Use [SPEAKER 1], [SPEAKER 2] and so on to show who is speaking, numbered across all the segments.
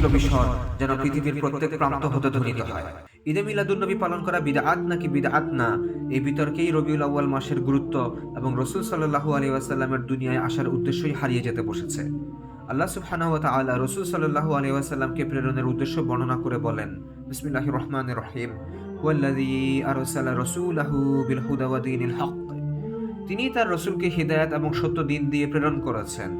[SPEAKER 1] বিপ্লবী স্বর যেন পৃথিবীর প্রত্যেক প্রান্ত হতে ধ্বনিত হয়। ঈদে মিলাদুন্নবী পালন করা বিদআত নাকি বিদআত না, এই বিতর্কেই রবিউল আউয়াল মাসের গুরুত্ব এবং রাসূল সাল্লাল্লাহু আলাইহি ওয়াসাল্লামের দুনিয়ায় আসার উদ্দেশ্যই হারিয়ে যেতে বসেছে। আল্লাহ সুবহানাহু ওয়া তাআলা রাসূল সাল্লাল্লাহু আলাইহি ওয়াসাল্লামকে প্রেরণের উদ্দেশ্য বর্ণনা করে বলেন, বিসমিল্লাহির রহমানির রহিম, হুয়াল্লাযী আরসালা রাসূলাহু বিল হুদা ওয়া দীনিল হক। তিনি তার রাসূলকে হিদায়াত এবং সত্য দিন দিয়ে প্রেরণ করেছেন,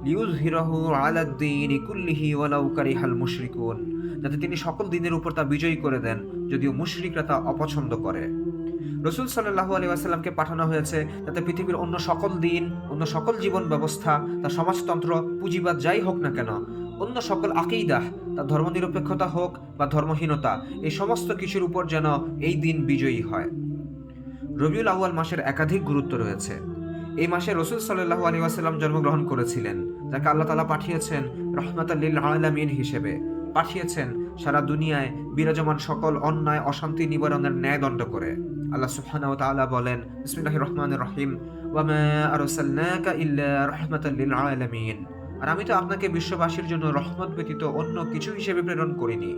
[SPEAKER 1] লিইয়ুযহিরাহু আলাদ দীনি কুল্লিহি ওয়ালাউ কারিহাল মুশরিকুন, যাতে তিনি সকল দিনের উপর তা বিজয়ী করে দেন, যদিও মুশরিকরা তা অপছন্দ করে। রাসূল সাল্লাল্লাহু আলাইহি ওয়াসাল্লামকে পাঠানো হয়েছে যাতে পৃথিবীর অন্য সকল দিন, অন্য সকল জীবন ব্যবস্থা, তা সমাজতন্ত্র, পুঁজিবাদ যাই হোক না কেন, অন্য সকল আকীদাহ, তা ধর্মনিরপেক্ষতা হোক বা ধর্মহীনতা, এই সমস্ত কিছুর উপর যেন এই দিন বিজয়ী হয়। রবিউল আউয়াল মাসের একাধিক গুরুত্ব রয়েছে। এই মাসে রাসূল সাল্লাল্লাহু আলাইহি ওয়াসাল্লাম জন্মগ্রহণ করেছিলেন, যাকে আল্লাহ তাআলা পাঠিয়েছেন রাহমাতাল লিল আলামিন হিসেবে, পাঠিয়েছেন সারা দুনিয়ায় বিরাজমান সকল অন্যায় অশান্তি নিবারণের ন্যায়দণ্ড করে। আল্লাহ সুবহানাহু ওয়া তাআলা বলেন, বিসমিল্লাহির রহমানির রহিম, ওয়া মা আরসালনাকা ইল্লা রাহমাতাল লিল আলামিন, আর আমি তো আপনাকে বিশ্ববাসীর জন্য রহমত ব্যতীত অন্য কিছু হিসেবে প্রেরণ করিনি।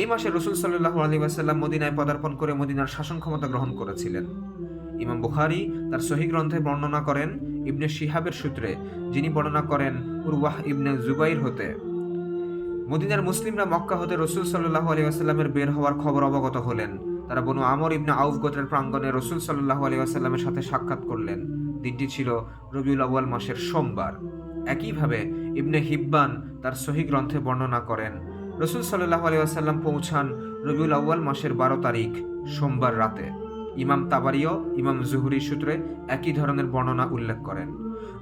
[SPEAKER 1] এই মাসে রাসূল সাল্লাল্লাহু আলাইহি ওয়াসাল্লাম মদিনায় পদার্পণ করে মদিনার শাসন ক্ষমতা গ্রহণ করেছিলেন। ইমাম বুখারী তার সহিহ গ্রন্থে বর্ণনা করেন ইবনে শিহাবের সূত্রে, যিনি বর্ণনা করেন উরওয়াহ ইবনে জুবাইর হতে, মদিনার মুসলিমরা মক্কা হতে রাসূল সাল্লাল্লাহু আলাইহি ওয়াসাল্লামের বের হওয়ার খবর অবগত হলেন। তারা বনু আমর ইবনে আউফ গোত্রের প্রাঙ্গণে রাসূল সাল্লাল্লাহু আলাইহি ওয়াসাল্লামের সাথে সাক্ষাৎ করলেন। দিনটি ছিল রবিউল আউয়াল মাসের সোমবার। একইভাবে ইবনে হিব্বান তার সহিহ গ্রন্থে বর্ণনা করেন রাসূল সাল্লাল্লাহু আলাইহি ওয়াসাল্লাম পৌঁছান রবিউল আউয়াল মাসের 12 তারিখ সোমবার রাতে। ইমাম তাবারিও ইমাম জুহরি সূত্রে একই ধরনের বর্ণনা উল্লেখ করেন।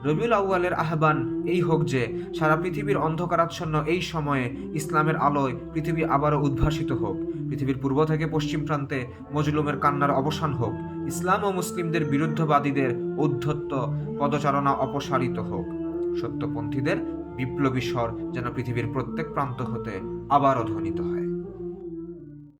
[SPEAKER 1] রবিউল আউয়ালের আহ্বান এই হোক যে সারা পৃথিবীর অন্ধকারাচ্ছন্ন এই সময়ে ইসলামের আলোয় পৃথিবী আবারও উদ্ভাসিত হোক, পৃথিবীর পূর্ব থেকে পশ্চিম প্রান্তে মজলুমের কান্নার অবসান হোক, ইসলাম ও মুসলিমদের বিরুদ্ধবাদীদের উদ্ধত্ত পদচারণা অপসারিত হোক, সত্যপন্থীদের বিপ্লবী স্বর যেন পৃথিবীর প্রত্যেক প্রান্ত হতে আবারও ধ্বনিত হয়।